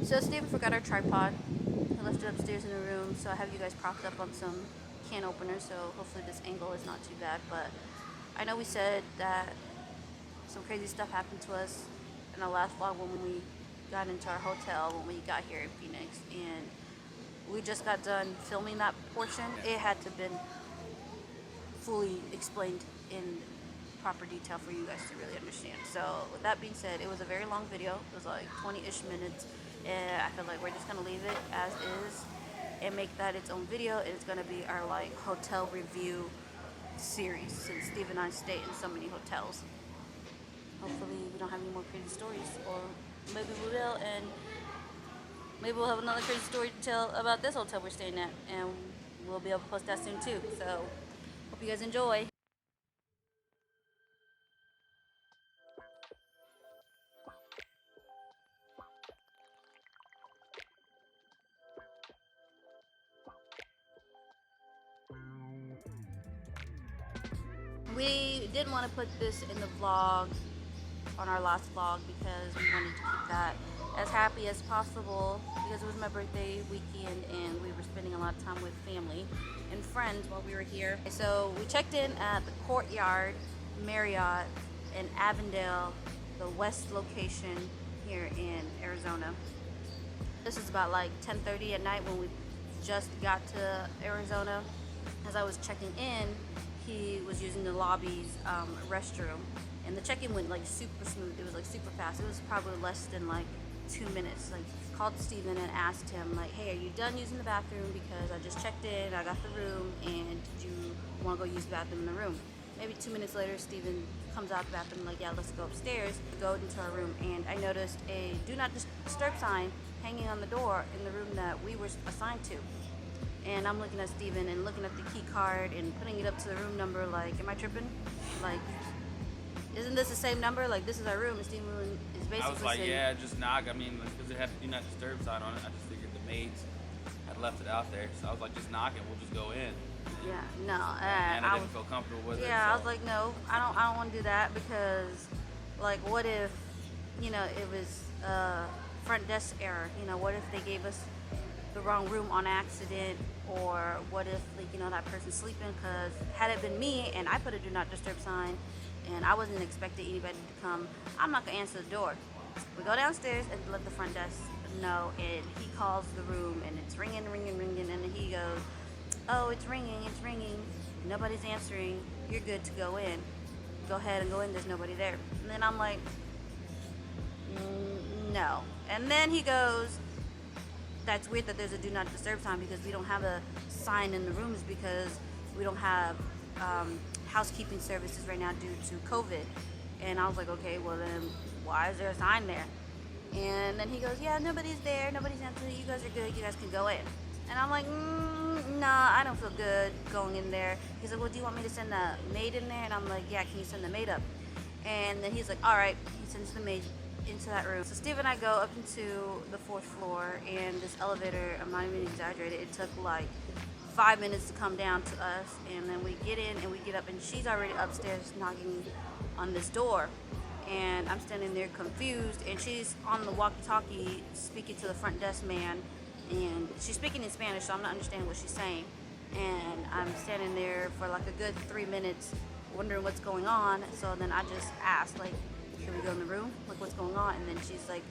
So Steven forgot our tripod. He left it upstairs in the room, so I have you guys propped up on some can openers, so hopefully this angle is not too bad. But I know we said that some crazy stuff happened to us in the last vlog when we got into our hotel when we got here in Phoenix, and we just got done filming that portion. It had to have been fully explained in proper detail for you guys to really understand. So with that being said, it was a very long video. It was like 20-ish minutes, and I feel like we're just gonna leave it as is and make that its own video. It's gonna be our like hotel review series, since Steve and I stay in so many hotels. Hopefully we don't have any more crazy stories, or maybe we will, and maybe we'll have another crazy story to tell about this hotel we're staying at, and we'll be able to post that soon too. So hope you guys enjoy. We didn't want to put this in the vlog on our last vlog because we wanted to keep that as happy as possible, because it was my birthday weekend and we were spending a lot of time with family and friends while we were here. So we checked in at the Courtyard Marriott in Avondale, the west location here in Arizona. This is about like 10:30 at night when we just got to Arizona. As I was checking in, he was using the lobby's restroom, and the check-in went like super smooth. It was like super fast. It was probably less than like 2 minutes. Like, called Steven and asked him like, hey, are you done using the bathroom? Because I just checked in, I got the room, and did you want to go use the bathroom in the room? Maybe 2 minutes later, Steven comes out the bathroom like, yeah, let's go upstairs. We go into our room, and I noticed a do not disturb sign hanging on the door in the room that we were assigned to. And I'm looking at Steven and looking at the key card and putting it up to the room number like, am I tripping? Like, isn't this the same number? Like, this is our room, and Steven is basically I was like, saying, yeah, just knock. I mean, because it had the do not disturb sign on it. I just figured the maids had left it out there. So I was like, just knock it, we'll just go in. yeah, no. And I didn't feel comfortable with it. Yeah, So. I was like, no, I don't want to do that, because, like, what if, you know, it was front desk error? You know, what if they gave us the wrong room on accident, or what if, like, you know, that person's sleeping? Because had it been me and I put a do not disturb sign and I wasn't expecting anybody to come, I'm not gonna answer the door. We go downstairs and let the front desk know, and he calls the room and it's ringing, and he goes, oh, it's ringing, nobody's answering, you're good to go in, go ahead and go in, there's nobody there. And then I'm like, no. And then he goes, that's weird that there's a do not disturb sign, because we don't have a sign in the rooms because we don't have housekeeping services right now due to COVID. And I was like, okay, well then why is there a sign there? And then he goes, yeah, nobody's there, nobody's answering, you guys are good, you guys can go in. And I'm like, nah, I don't feel good going in there. He's like, well, do you want me to send the maid in there? And I'm like, yeah, can you send the maid up? And then he's like, all right. He sends the maid into that room. So Steve and I go up into the 4th floor, and this elevator, I'm not even exaggerating, it took like 5 minutes to come down to us. And then we get in and we get up, and she's already upstairs knocking on this door, and I'm standing there confused, and she's on the walkie-talkie speaking to the front desk man, and she's speaking in Spanish, so I'm not understanding what she's saying. And I'm standing there for like a good 3 minutes wondering what's going on. So then I just asked, like, can we go in the room? Like, what's going on? And then she's like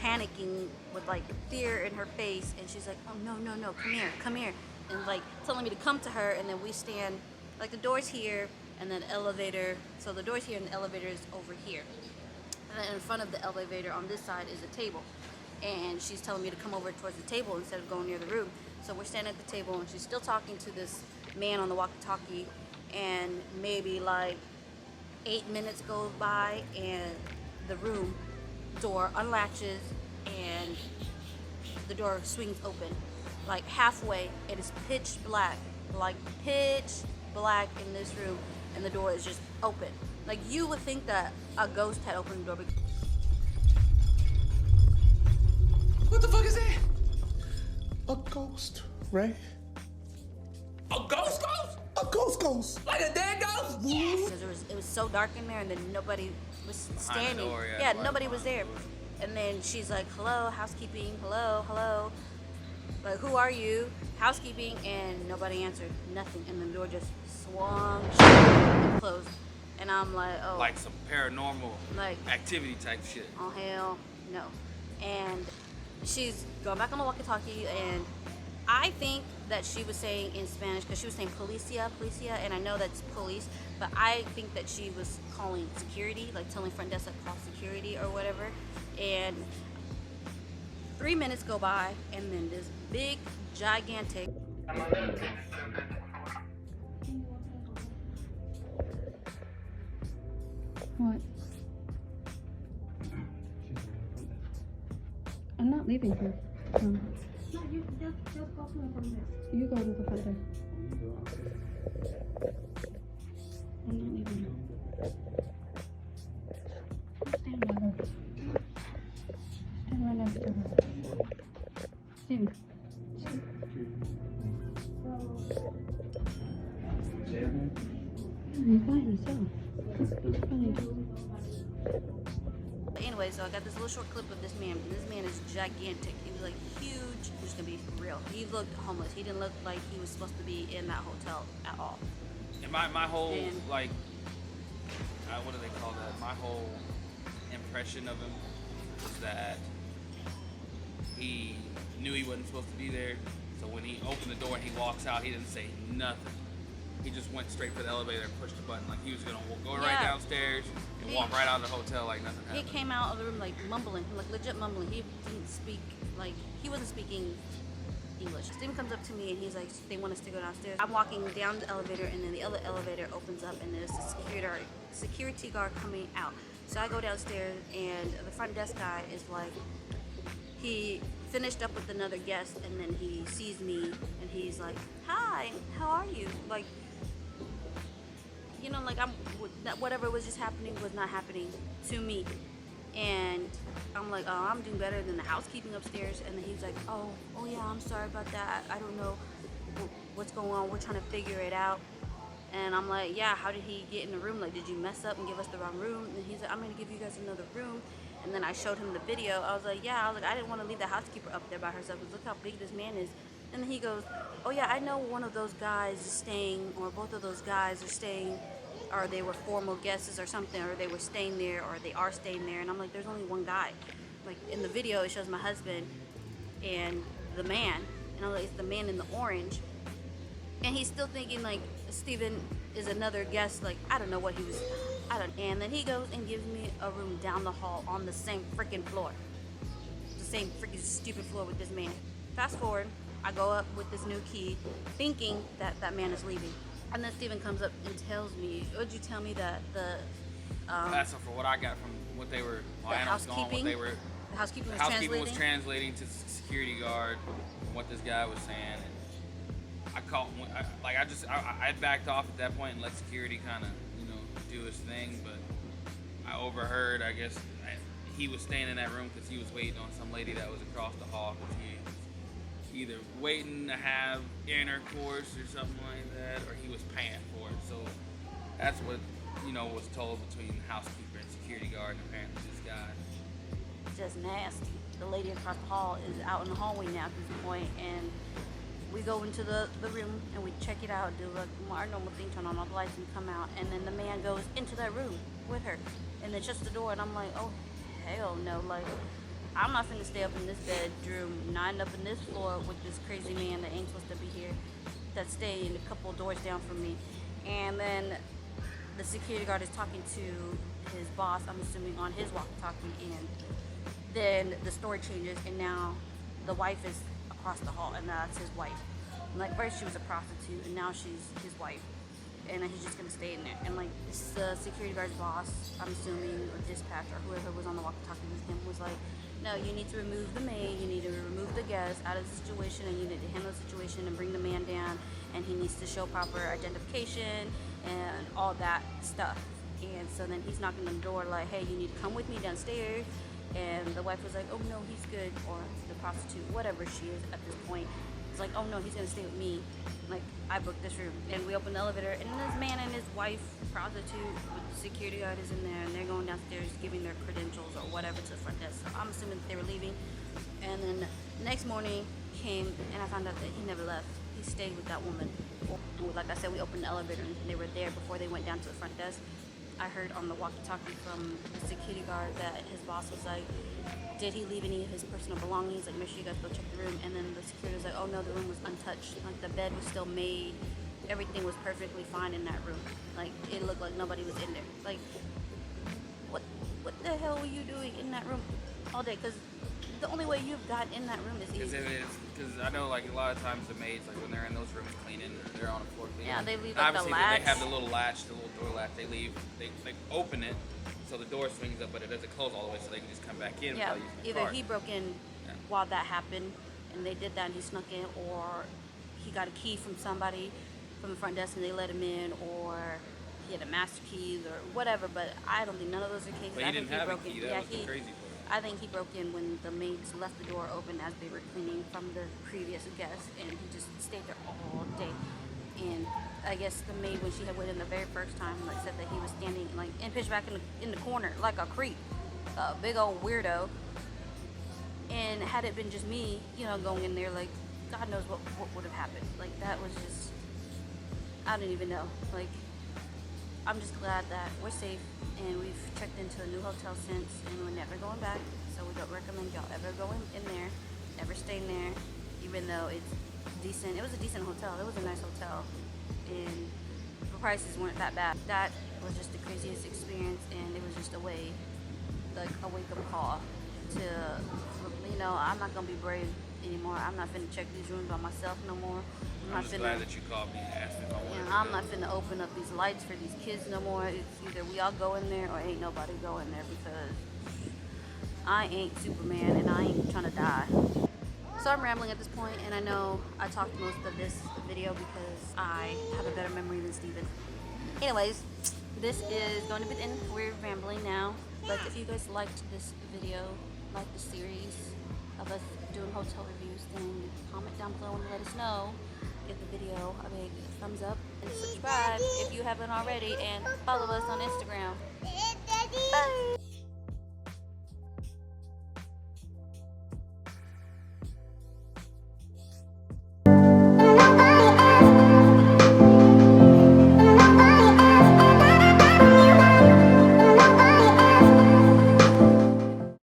panicking with like fear in her face, and she's like, oh, no, come here, and like telling me to come to her. And then we stand, like, the door's here, and then elevator, so the door's here and the elevator is over here, and then in front of the elevator on this side is a table, and she's telling me to come over towards the table instead of going near the room. So we're standing at the table, and she's still talking to this man on the walkie-talkie, and maybe like 8 minutes go by, and the room door unlatches and the door swings open like halfway, and it's pitch black, like pitch black in this room, and the door is just open. Like, you would think that a ghost had opened the door. What the fuck is that? A ghost, Ray? A ghost? A ghost? Like a dead ghost? Yes. Because it was so dark in there, and then nobody was standing. Door, yeah, nobody was there. And then she's like, hello, housekeeping, hello. Like, who are you? Housekeeping, and nobody answered, nothing. And the door just swung shut and closed. And I'm like, oh. Like some paranormal Like, activity type shit. oh, hell no. And she's going back on the walkie-talkie, and I think that she was saying in Spanish, because she was saying policia, and I know that's police, but I think that she was calling security, like telling front desk to call security or whatever. And 3 minutes go by, and then this big, gigantic What? I'm not leaving here. No. No, you just go to the front desk. You go to the front desk. I'm not leaving here. Stand by her. Stand right next to her. Steven. He's by himself. He's funny. Anyway, so I got this little short clip of this man. And this man is gigantic. He was like huge. I'm just gonna be real. He looked homeless. He didn't look like he was supposed to be in that hotel at all. And my whole, And- like, what do they call that? My whole impression of him was that he knew he wasn't supposed to be there. So when he opened the door and he walks out, he didn't say nothing. He just went straight for the elevator and pushed the button like he was gonna go right Yeah. downstairs and walk right out of the hotel like nothing He happened. came out of the room like mumbling, like legit mumbling. He didn't speak, like, he wasn't speaking English. Steven comes up to me and he's like, they want us to go downstairs. I'm walking down the elevator, and then the other elevator opens up, and there's a security guard coming out. So I go downstairs, and the front desk guy is like, he finished up with another guest, and then he sees me and he's like, hi, how are you? Like, you know, like, whatever was just happening was not happening to me. And I'm like, oh, I'm doing better than the housekeeping upstairs. And then he's like, oh yeah, I'm sorry about that. I don't know what's going on. We're trying to figure it out. And I'm like, yeah, how did he get in the room? Like, did you mess up and give us the wrong room? And he's like, I'm gonna give you guys another room. And then I showed him the video. I was like, yeah, I didn't want to leave the housekeeper up there by herself, because look how big this man is. And then he goes, oh yeah, I know one of those guys is staying, or both of those guys are staying, or they were formal guests or something, or they were staying there, or they are staying there. And I'm like, there's only one guy. Like, in the video, it shows my husband and the man, and I'm like, it's the man in the orange. And he's still thinking like Steven is another guest. Like, I don't know what he was, and then he goes and gives me a room down the hall on the same freaking floor, the same freaking stupid floor with this man. Fast forward, I go up with this new key, thinking that that man is leaving. And then Steven comes up and tells me, would you tell me that the That's for what I got from what they were, while the Anna was gone, what they were, the housekeeping the was housekeeping was translating? translating to the security guard what this guy was saying. And I caught, I backed off at that point and let security kind of, do his thing. But I overheard, I guess, he was staying in that room because he was waiting on some lady that was across the hall. Because he was either waiting to have intercourse or something like that, or he was paying for it. So that's what, was told between the housekeeper and security guard, and apparently this guy. Just nasty. The lady across the hall is out in the hallway now at this point, and we go into the room and we check it out, do our normal thing, turn on all the lights and come out, and then the man goes into that room with her and then shuts the door, and I'm like, oh hell no, like, I'm not gonna stay up in this bedroom, not up in this floor with this crazy man that ain't supposed to be here, that's staying a couple doors down from me. And then the security guard is talking to his boss, I'm assuming on his walkie-talkie, and then the story changes, and now the wife is across the hall, and that's his wife. And like, first she was a prostitute, and now she's his wife, and he's just gonna stay in there. And like, the security guard's boss, I'm assuming, or dispatch, or whoever was on the walkie-talkie with him, was like, no, you need to remove the maid, you need to remove the guest out of the situation, and you need to handle the situation and bring the man down, and he needs to show proper identification and all that stuff. And so then he's knocking on the door like, hey, you need to come with me downstairs. And the wife was like, oh no, he's good, or the prostitute, whatever she is at this point. was like, oh no, he's gonna stay with me. Like, I booked this room. And we opened the elevator, and this man and his wife, prostitute, with the security guard is in there, and they're going downstairs giving their credentials or whatever to the front desk. So I'm assuming that they were leaving. And then the next morning came, and I found out that he never left. He stayed with that woman. And like I said, we opened the elevator, and they were there before they went down to the front desk. I heard on the walkie-talkie from the security guard that his boss was like, did he leave any of his personal belongings? Like, make sure you guys go check the room. And then the security was like, oh no, the room was untouched. Like, the bed was still made. Everything was perfectly fine in that room. Like, it looked like nobody was in there. Like, what the hell were you doing in that room all day? Because the only way you've gotten in that room is easy. Because I know, like, a lot of times the maids, like, when they're in those rooms cleaning, they're on the floor cleaning. Yeah, they leave, like, the obviously, latch. they have the little latch, the little door latch. They leave, they open it, so the door swings up, but it doesn't close all the way, so they can just come back in Yeah, without using the either card. he broke in while that happened, and they did that, and he snuck in, or he got a key from somebody from the front desk, and they let him in, or he had a master key, or whatever. But I don't think none of those are cases. But I he think didn't have a broke key. in. That was the crazy part. I think he broke in when the maids left the door open as they were cleaning from the previous guest, and he just stayed there all day. And I guess the maid, when she had went in the very first time, like, said that he was standing like in pitch back in the corner like a creep, a big old weirdo. And had it been just me, you know, going in there, like, God knows what would have happened. Like, that was just, I don't even know. Like, I'm just glad that we're safe, and we've checked into a new hotel since, and we're never going back. So we don't recommend y'all ever going in there, ever staying there, even though it's decent. It was a decent hotel. It was a nice hotel, and the prices weren't that bad. That was just the craziest experience, and it was just a way, like a wake-up call to, you know, I'm not gonna be brave anymore. I'm not finna check these rooms by myself no more. I'm just glad that you called me and asked me if I wanted to I'm go. not finna open up these lights for these kids no more. It's either we all go in there or ain't nobody go in there, because I ain't Superman and I ain't trying to die. So I'm rambling at this point, and I know I talked most of this video because I have a better memory than Steven. Anyways, this is going to be the end. We're rambling now, but if you guys liked this video, like the series of us doing hotel reviews, then comment down below and let us know. Give the video a big thumbs up and subscribe if you haven't already, and follow us on Instagram. Bye!